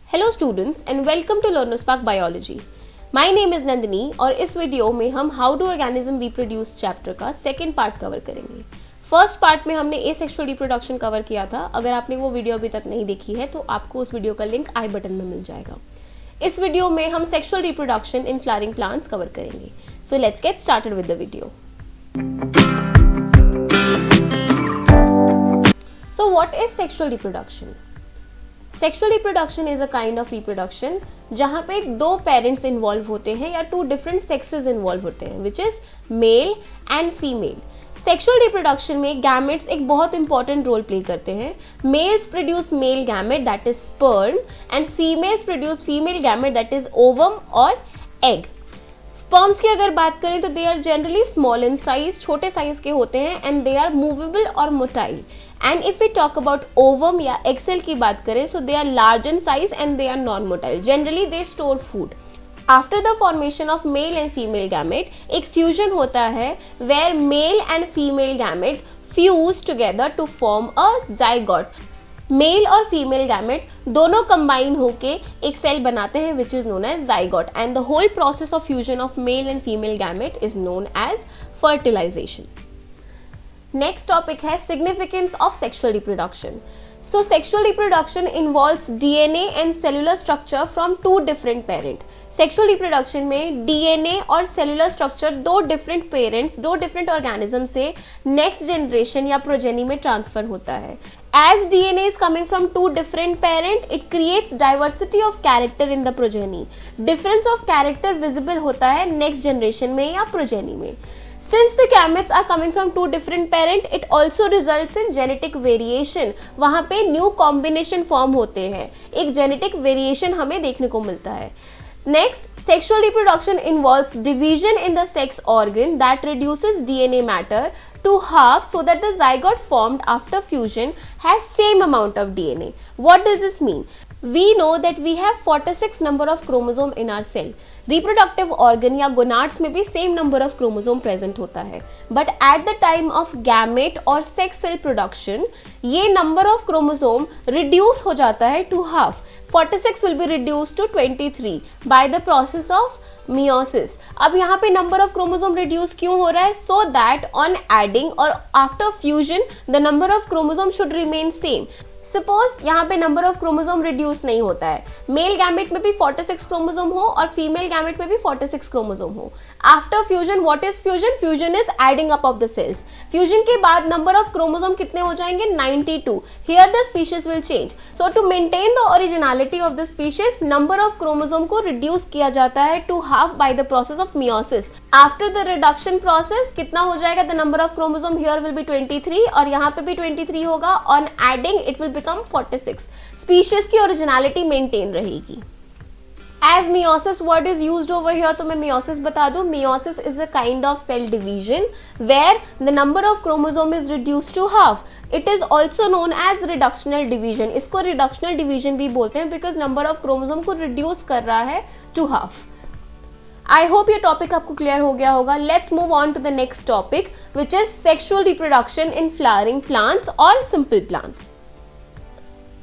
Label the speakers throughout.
Speaker 1: Hello students and welcome to Learner Spark biology. My name is Nandini और इस video में हम how do organism reproduce chapter का second part cover करेंगे। First part में हमने एसेक्सुअल रिप्रोडक्शन कवर किया था। अगर आपने वो वीडियो अभी तक नहीं देखी है तो आपको उस वीडियो का लिंक आई बटन में मिल जाएगा। इस वीडियो में हम sexual reproduction in flowering plants cover करेंगे। So let's get started with the video. So what is sexual reproduction? Sexual reproduction is a kind of reproduction जहाँ पे दो पेरेंट्स इन्वॉल्व होते हैं या टू डिफरेंट सेक्सेस इन्वॉल्व होते हैं, which is male and female. Sexual reproduction में gametes एक बहुत इंपॉर्टेंट रोल प्ले करते हैं। Males produce male gamete that is sperm and females produce female gamete that is ovum और एग। स्पर्म्स की अगर बात करें तो they are generally small in size, छोटे साइज के होते हैं एंड दे आर मूवेबल और motile. And if we talk about ovum या एग सेल की बात करें so they are large in size and they are non motile. Generally they store food. After the formation of male and female gamete एक fusion होता है where male and female gamete fuse together to form a zygote. Male और female gamete दोनों combine होके एक cell बनाते हैं which is known as zygote and the whole process of fusion of male and female gamete is known as fertilisation. Next topic है significance of sexual reproduction. So sexual reproduction involves DNA and cellular structure from two different parent. Sexual reproduction में DNA और cellular structure दो different parents, दो different organism से next generation या progeny में transfer होता है। As DNA is coming from two different parents, it creates diversity of character in the progeny. Difference of character visible होता है next generation में या progeny में। Since the gametes are coming from two different parents, it also results in genetic variation. वहाँ पे new combination form होते हैं, एक genetic variation हमें देखने को मिलता है। Next, sexual reproduction involves division in the sex organ that reduces DNA matter to half so that the zygote formed after fusion has same amount of DNA. What does this mean? We know that we have 46 number of chromosome in our cell. Reproductive organ या gonads में भी same number of chromosome present होता है, but at the time of gamete और sex cell production ये number of chromosome reduce हो जाता है to half. 46 will be reduced to 23 by the process of meiosis. अब यहाँ पे number of chromosome reduce क्यों हो रहा है? So that on adding or after fusion the number of chromosome should remain same. Suppose यहाँ पे नंबर ऑफ क्रोमोसोम रिड्यूस नहीं होता है, मेल गैमेट में भी 46 क्रोमोसोम हो और फीमेल गैमेट में भी 46 क्रोमोसोम हो। After fusion what is fusion? Fusion is adding up of the cells. Fusion के बाद नंबर ऑफ क्रोमोसोम कितने हो जाएंगे? 92। Here the species will change. So to maintain the originality of the species number of chromosome को reduce किया जाता है to half by the process of meiosis. After the reduction process कितना हो जाएगा? The number of chromosome here will be 23 और यहाँ पे भी 23 होगा। On adding it will become 46. Species की ओरिजिनलिटी मेंटेन रहेगी। As meiosis word is used over here, तो मैं meiosis बता दूं। meiosis is a kind of cell division where the number of chromosome is reduced to half. It is also known as reductional division. इसको reductional division भी बोलते हैं because number of chromosome को reduce कर रहा है to half. I hope ये topic आपको क्लियर हो गया होगा। Let's move on to the next topic which is sexual reproduction in flowering plants or simple plants.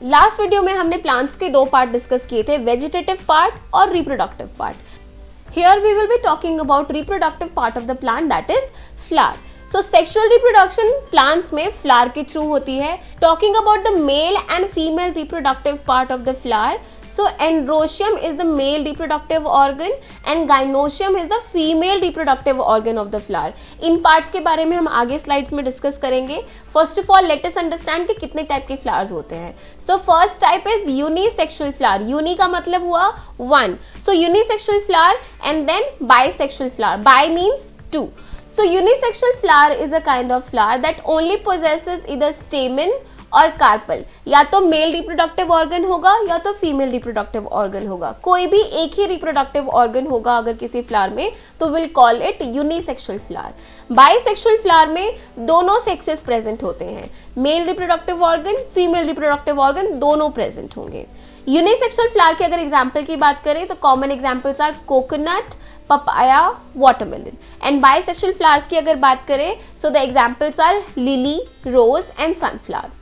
Speaker 1: Last video में हमने प्लांट्स के दो पार्ट डिस्कस किए थे, वेजिटेटिव पार्ट और reproductive part. Here we will be talking about reproductive part of the plant that is flower. So sexual reproduction plants में flower के through होती है। Talking about the male and female reproductive part of the flower, so androecium is the male reproductive organ and gynoecium is the female reproductive organ of the flower. In parts के बारे में हम आगे slides में discuss करेंगे। First of all let us understand कि कितने type के flowers होते हैं। So first type is unisexual flower. uni का मतलब हुआ one. So unisexual flower and then bisexual flower. Bi means two. So unisexual flower is a kind of flower that only possesses either stamen और carpel. या तो mail reproductive organ होगा या तो female reproductive organ होगा। कोई भी एक ही रिप्रोडक्टिव ऑर्गन होगा अगर किसी फ्लावर में तो will call it unisexual flower. Bisexual flower में दोनों सेक्सेस प्रेजेंट होते हैं, male reproductive organ female reproductive organ दोनों प्रेजेंट होंगे। यूनिसेक्सुअल फ्लावर के अगर एग्जाम्पल की बात करें तो common examples are coconut, papaya, watermelon. And bisexual flowers की अगर बात करें so the examples are lily, rose and sunflower.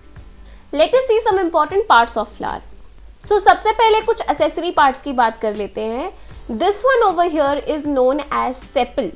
Speaker 1: Let us see some important parts of flower. So सबसे पहले कुछ एक्सेसरी पार्ट्स की बात कर लेते हैं। This one over here is known as sepal.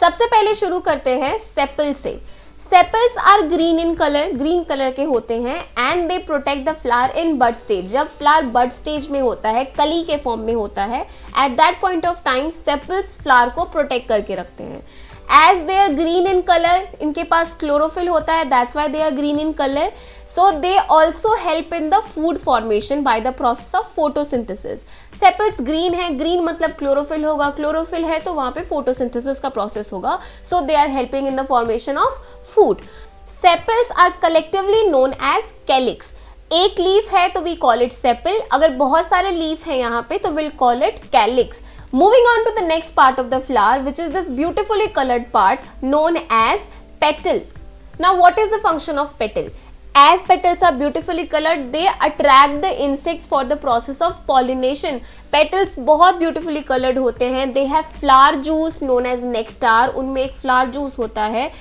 Speaker 1: सबसे पहले शुरू करते हैं सेपल से। Sepals are green in colour, green colour के होते हैं and they protect the flower in bud stage. जब फ्लावर बड स्टेज में होता है, कली के फॉर्म में होता है, at that point of time sepals flower को प्रोटेक्ट करके रखते हैं। As they are green in colour, इनके पास क्लोरोफिल होता है, that's why they are green in colour. So they also help in the food formation by the process of photosynthesis. Sepals green है, green मतलब chlorophyll होगा, chlorophyll है तो वहां पे फोटोसिंथेसिस का प्रोसेस होगा, so they are helping in the formation of food. Sepals are collectively known as calyx. एक लीफ है तो वी कॉल इट सेपल, अगर बहुत सारे लीफ है यहाँ पे तो will call it calyx. Moving on to the next part of the flower, which is this beautifully colored part known as petal. Now, what is the function of petal? As petals are beautifully colored, they attract the insects for the process of pollination. Petals बहुत beautifully colored होते हैं. They have flower juice known as nectar. उनमें एक flower juice होता है.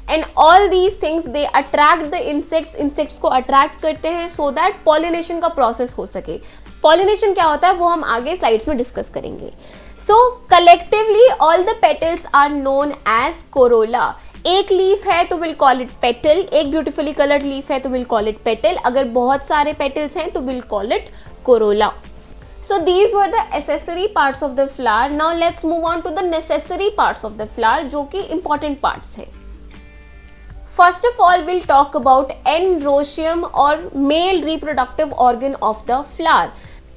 Speaker 1: And all these things they attract the insects. Insects को attract करते हैं so that pollination का process हो सके. पॉलिनेशन क्या होता है वो हम आगे स्लाइड्स में डिस्कस करेंगे। So collectively all the petals are known as corolla. एक लीफ है तो विल कॉल इट पेटल, एक ब्यूटिफुली कलर्ड लीफ है तो विल कॉल इट पेटल, अगर बहुत सारे पेटल्स हैं तो will call it Corolla. So these were the accessory parts of the flower. Now let's move on to the necessary parts of the flower, जो कि important parts है। First of all, we'll talk about androecium or male reproductive organ of the flower.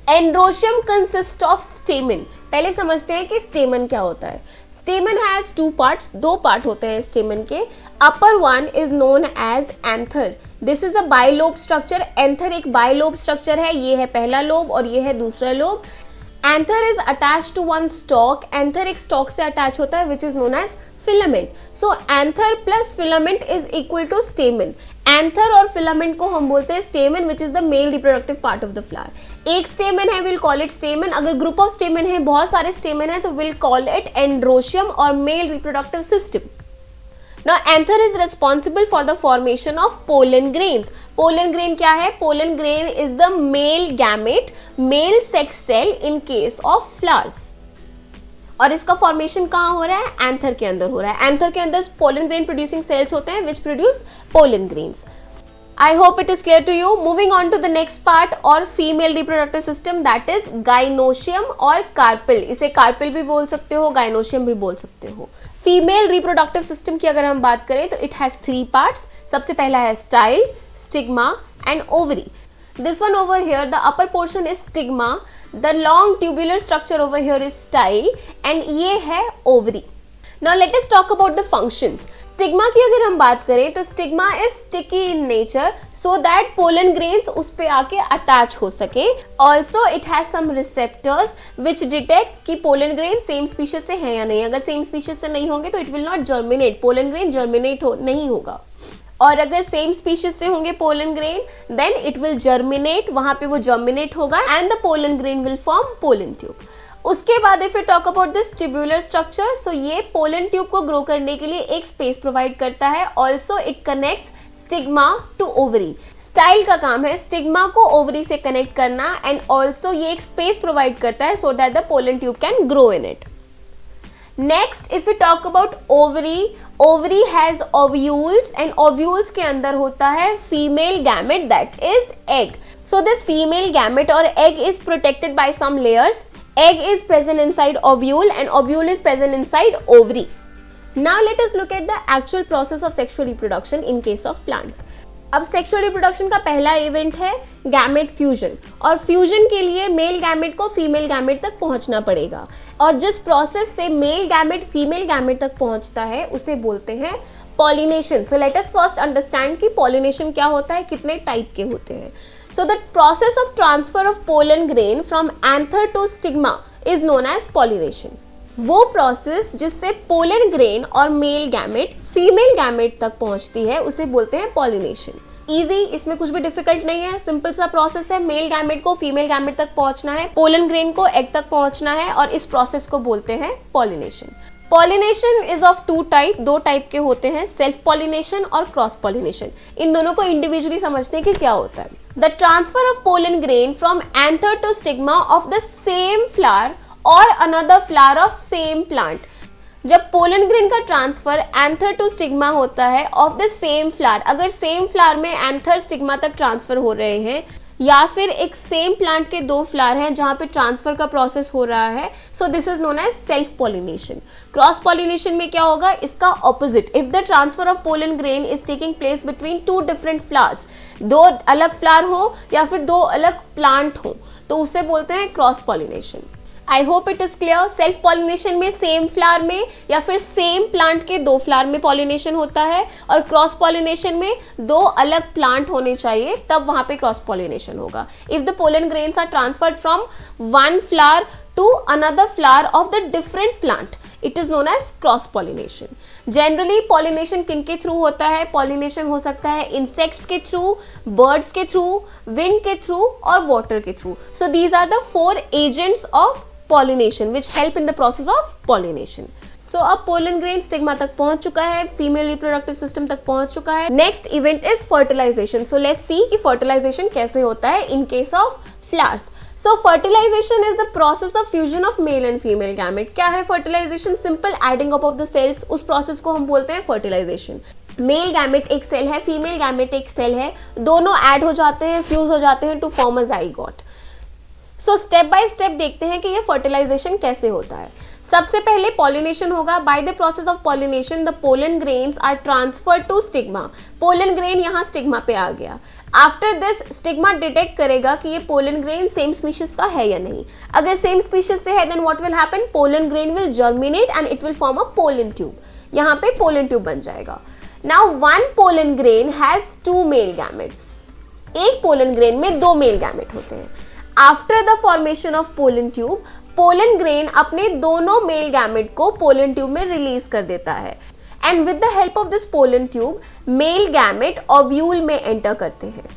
Speaker 1: Androecium consist of stamen. पहले समझते हैं कि stamen क्या होता है। स्टेमन हैज टू पार्ट्स, दो पार्ट होते हैं स्टेमन के। Upper one is known as anther. This is a bilobe structure. Anther एक बाइलोब स्ट्रक्चर है, ये है पहला लोब और ये है दूसरा lobe. Anther is attach to one stalk. Anther एक स्टॉक से अटैच होता है which is known as filament. So anther plus filament is equal to stamen. Anther और फिलामेंट को हम बोलते हैं stamen, which is the male reproductive part of the flower. एक स्टेमन है विल कॉल इट स्टेमन, अगर ग्रुप ऑफ स्टेमन है, बहुत सारे स्टेमन है तो विल कॉल इट एंड्रोशियम और male reproductive system. Now anther is responsible for the formation of pollen grains. Pollen grain क्या है? Pollen grain is the male gamete, male sex cell in case of flowers. और इसका formation कहाँ हो रहा है? Anther के अंदर हो रहा है। एंथर के अंदर पोलन ग्रेन प्रोड्यूसिंग सेल्स होते हैं which produce pollen grains. I hope it is clear to you. Moving on to the next part और female reproductive system, that is gynoecium और carpel. इसे carpel भी बोल सकते हो, gynoecium भी बोल सकते हो। फीमेल रिप्रोडक्टिव सिस्टम की अगर हम बात करें तो इट हैज थ्री पार्ट्स। सबसे पहला है style, stigma and ovary. This one over here, the upper portion is stigma, the long tubular structure over here is style and ये है ovary. Now let us talk about the functions. Stigma की अगर हम बात करें तो stigma is sticky in nature so that pollen grains उस पे आके attach हो सके. Also it has some receptors which detect कि pollen grain same species से है या नहीं. अगर same species से नहीं होंगे तो it will not germinate. Pollen grain germinate नहीं होगा. और अगर सेम स्पीशीज से होंगे pollen grain then it will germinate, वहां पे वो जर्मिनेट होगा and the pollen grain will form pollen tube. उसके बाद if you talk about this tubular structure, so ये पोलन ट्यूब को ग्रो करने के लिए एक स्पेस प्रोवाइड करता है। Also it connects stigma to ovary. Style का काम है स्टिग्मा को ओवरी से कनेक्ट करना एंड ऑल्सो ये एक स्पेस प्रोवाइड करता है so that the pollen tube can grow in it. Next if you talk about ovary, ovary has ovules and ovules के अंदर होता है female gamete that is egg. So this female gamete और egg is protected by some layers. Egg is present inside ovule and ovule is present inside ovary. Now let us look at the actual process of sexual reproduction in case of plants. अब sexual reproduction का पहला event है gamete fusion, और fusion के लिए mail gamete को female gamete तक पहुंचना पड़ेगा, और जिस प्रोसेस से मेल गैमेट फीमेल गैमेट तक पहुंचता है उसे बोलते हैं pollination. So let us first understand कि पॉलिनेशन क्या होता है, कितने टाइप के होते हैं। So the process of transfer of pollen grain from anther to stigma is known as pollination. वो प्रोसेस जिससे पोलन ग्रेन और मेल गैमेट फीमेल गैमेट तक पहुंचती है उसे बोलते हैं पॉलिनेशन। इजी, इसमें कुछ भी डिफिकल्ट नहीं है, सिंपल सा प्रोसेस है। मेल गैमेट को फीमेल गैमेट तक पहुंचना है, पोलन ग्रेन को एग तक पहुंचना है, और इस प्रोसेस को बोलते हैं pollination. Pollination is of two type, दो टाइप के होते हैं, सेल्फ पॉलिनेशन और क्रॉस पॉलिनेशन। इन दोनों को इंडिविजुअली समझते हैं कि क्या होता है। The transfer of pollen grain from anther to stigma of the same flower और another flower of same plant. जब पोलन ग्रेन का ट्रांसफर एंथर टू स्टिग्मा होता है ऑफ द सेम फ्लावर, अगर सेम फ्लावर में एंथर स्टिग्मा तक transfer हो रहे हैं, या फिर एक सेम प्लांट के दो फ्लावर हैं जहां पे ट्रांसफर का प्रोसेस हो रहा है, so this is known as self pollination. Cross pollination में क्या होगा, इसका opposite, if the transfer of pollen grain is taking place between two different flowers, दो अलग फ्लावर हो या फिर दो अलग प्लांट हो, तो उसे बोलते हैं cross pollination. I hope it is clear. Self pollination में सेम फ्लावर में या फिर सेम प्लांट के दो फ्लावर में पॉलिनेशन होता है, और क्रॉस पॉलिनेशन में दो अलग प्लांट होने चाहिए, तब वहां पे क्रॉस पॉलिनेशन होगा। If the pollen grains are transferred from one flower to another flower of the different plant, it is known as cross pollination. Generally pollination किन के थ्रू होता है, पॉलिनेशन हो सकता है इंसेक्ट्स के थ्रू, बर्ड्स के थ्रू, विंड के थ्रू और वाटर के through. So these are the 4 agents of pollination which help in the process of pollination. So अब pollen grain stigma तक पहुंच चुका है, female reproductive system तक पहुंच चुका है। Next event is fertilization. So let's see कि fertilization कैसे होता है in case of flowers. So fertilization is the process of fusion of male and female gamete. क्या है fertilization? Simple adding up of the cells, उस process को हम बोलते हैं fertilization. मेल गैमेट एक सेल है, फीमेल गैमेट एक सेल है, दोनों ऐड हो जाते हैं, फ्यूज हो जाते हैं to form a zygote. So step by step देखते हैं कि ये फर्टिलाइजेशन कैसे होता है। सबसे पहले पॉलिनेशन होगा। By the process of pollination the pollen grains are transfer to stigma. Pollen grain यहाँ स्टिग्मा पे आ गया। आफ्टर दिस स्टिग्मा डिटेक्ट करेगा कि ये पोलन ग्रेन सेम स्पीशीज का है या नहीं। अगर सेम स्पीशीज से है then what will happen, pollen grain will germinate and it will form a pollen tube. यहाँ पे पोलन ट्यूब बन जाएगा। Now one pollen grain has 2 male gametes. एक पोलन ग्रेन में 2 मेल गैमेट होते हैं। After the formation of pollen tube, pollen grain अपने दोनों मेल गैमेट को पोलन ट्यूब में रिलीज कर देता है, and with the help of this pollen tube male gamete ovule में एंटर करते हैं।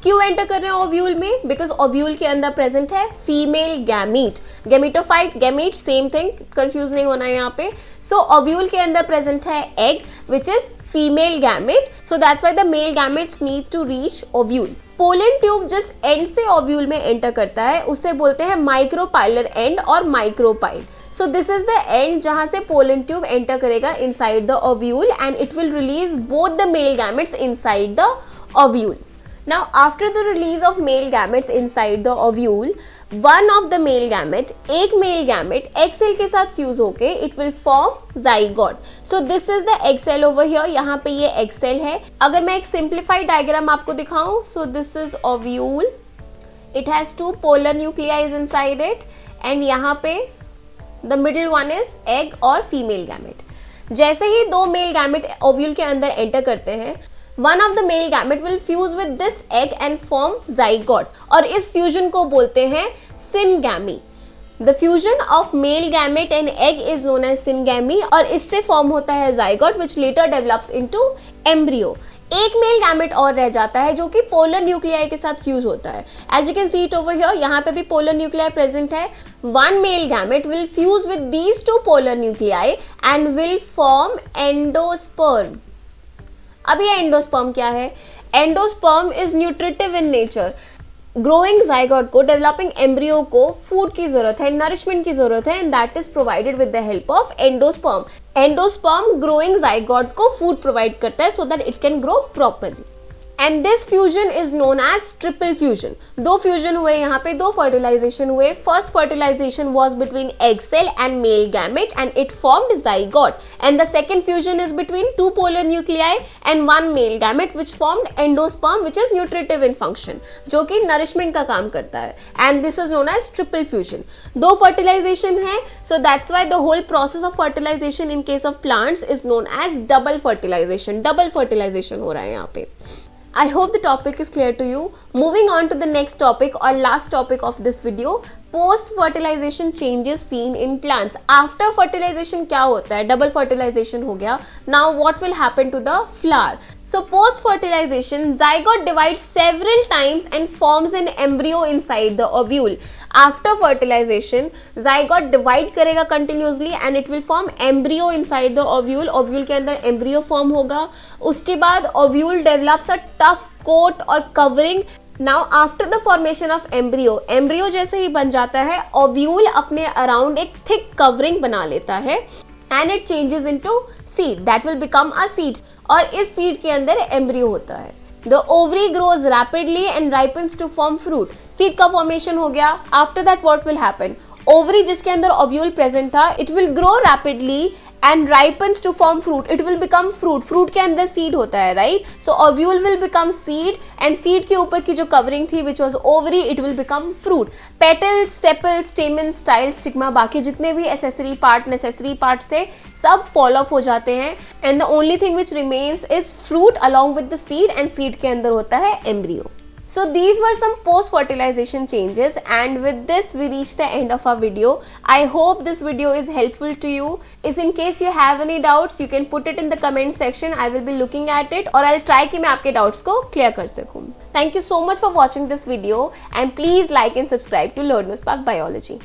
Speaker 1: क्यों एंटर कर रहे हैं ओव्यूल में? बिकॉज ओव्यूल के अंदर प्रेजेंट है female gamete. Gametophyte, gamete same thing, confuse नहीं होना है यहाँ पे। सो ओव्यूल के अंदर प्रेजेंट है egg which is female gamete, so that's why the male gametes need to reach ovule. Pollen tube जिस एंड से ओव्यूल में एंटर करता है उसे बोलते हैं माइक्रोपाइलर एंड और micropyle. So this is the end जहां से पोलन ट्यूब एंटर करेगा inside the ovule and it will release both the male gametes inside the ovule. Now after the release of male gametes inside the ovule, one of the male gamete, एक male gamete egg cell के साथ fuse होके it will form zygote. So this is the egg cell over here. यहाँ पे ये egg cell है। अगर मैं एक simplified diagram आपको दिखाऊं, so this is ovule. It has 2 polar nuclei inside it and यहाँ पे the middle one is egg और female gamete. जैसे ही 2 male gamete ovule के अंदर enter करते हैं, one of the male gamete will fuse with this egg and form zygote, और इस fusion को बोलते हैं syngamy. The fusion of male gamete and egg is known as syngamy, और इससे form होता है zygote which later develops into embryo. एक मेल गैमेट और रह जाता है जो कि पोलर न्यूक्लियाई के साथ फ्यूज होता है। As you can see it over here, यहाँ पे भी पोलर न्यूक्लियाई प्रेजेंट है। One male gamete will fuse with these 2 polar nuclei and will form endosperm. अभी एंडोस्पर्म क्या है? Endosperm is nutritive in nature. Growing zygote को, developing embryo को food की जरूरत है, नरिशमेंट की जरूरत है, and that is provided with the help of endosperm. Endosperm growing zygote को फूड प्रोवाइड करता है so that it can grow properly. And this fusion is known as triple fusion. 2 fusion हुए यहाँ पे, 2 फर्टिलाइजेशन हुए। First fertilisation was between egg cell and male gamete and it formed zygote, and the second fusion is between 2 polar nuclei and 1 male gamete which formed endosperm which is nutritive in function, जो कि nourishment का काम करता है, and this is known as triple fusion. 2 fertilisation है, so that's why the whole process of fertilisation in case of plants is known as double fertilisation. Double fertilisation हो रहा है यहाँ पे। I hope the topic is clear to you. Moving on to the next topic or last topic of this video, post fertilization changes seen in plants. After fertilization क्या होता है? Double fertilization हो गया. Now what will happen to the flower? So post fertilization zygote divides several times and forms an embryo inside the ovule. After fertilisation zygote divide करेगा continuously and it will form embryo inside the ovule, ovule के अंदर embryo form होगा। उसके बाद ovule develops a tough coat और covering. Now after the formation of embryo, embryo जैसे ही बन जाता है ओव्यूल अपने अराउंड एक थिक कवरिंग बना लेता है and it changes into seed that will become a seed, और इस सीड के अंदर एम्ब्रियो होता है। The ovary grows rapidly and ripens to form fruit, seed का फॉर्मेशन हो गया। After that what will happen, ovary जिसके अंदर ओव्यूल प्रेजेंट था it will grow rapidly and ripens to form fruit, it will become fruit, fruit के अंदर seed होता है, right? So ovule will become seed and seed के ऊपर की जो covering थी which was ovary, it will become fruit. Petals, sepals, stamen, style, stigma, बाकी जितने भी accessory part, necessary parts थे सब fall off हो जाते हैं and the only thing which remains is fruit along with the seed and seed के अंदर होता है embryo. So these were some post-fertilization changes, and with this we reach the end of our video. I hope this video is helpful to you. If in case you have any doubts, you can put it in the comment section. I will be looking at it और I'll try कि मैं आपके doubts को clear कर सकूँ. Thank you so much for watching this video and please like and subscribe to Learn to Spark Biology.